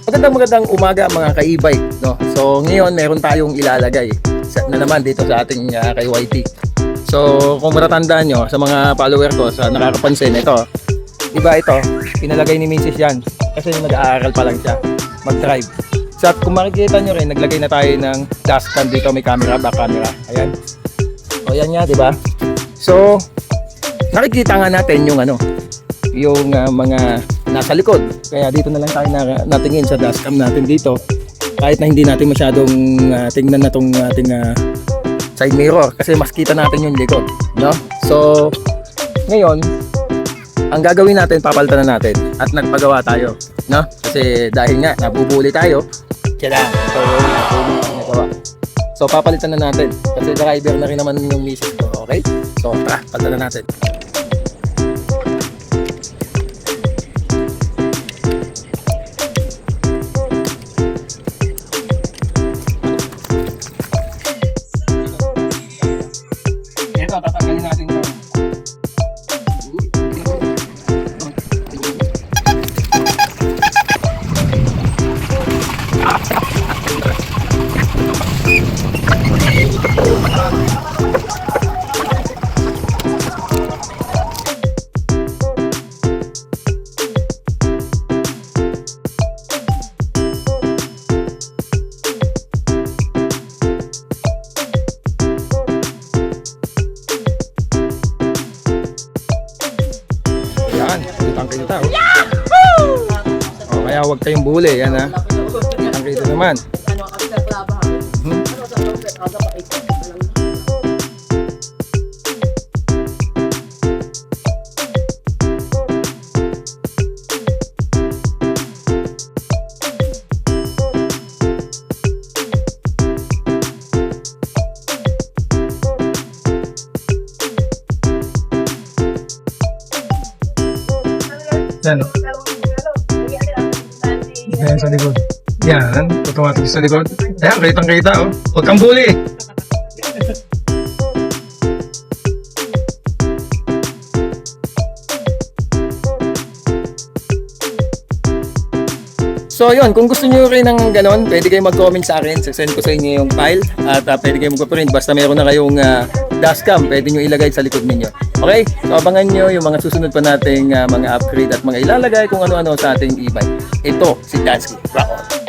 Magandang umaga mga ka-e-bike, no? So ngayon meron tayong ilalagay na naman dito sa ating kay YT. So kung matatandaan nyo sa mga follower ko sa nakakapansin, ito iba, ito pinalagay ni Mrs. yan kasi nag-aaral pa lang siya mag-drive. So at kung makikita nyo rin, naglagay na tayo ng dashcam dito, may camera, back camera, ayan. O yan nga, diba? So nakikita nga natin yung yung mga nasa likod. Kaya dito na lang tayo natingin sa dashcam natin dito. Kahit na hindi natin masyadong tingnan na tong ating side mirror kasi mas kita natin yung likod, no? So ngayon, ang gagawin natin, papalitan na natin at nagpagawa tayo, no? Kasi dahil nga nabubuli tayo, kaya so nagawa. So papalitan na natin kasi driver na rin naman yung misis ko, okay? So tara, palitan na natin. Tatanggalin natin ito. Kitang-kita, oh. Oh, kaya huwag kayong buli, yan ha. Kitang-kita naman. Yan. Yan sa likod. Yan, automatic sa likod. Ayan, kitang-kita, oh. Huwag kang buli. So yun, kung gusto nyo rin ng ganon, pwede kayo mag-comment sa akin. Send ko sa inyo yung file at pwede kayo mag-print. Basta meron na kayong dashcam, pwede nyo ilagay sa likod ninyo. Okay? So abangan nyo yung mga susunod pa nating mga upgrade at mga ilalagay kung ano-ano sa ating e-bike. Ito si Dansky. Rock on!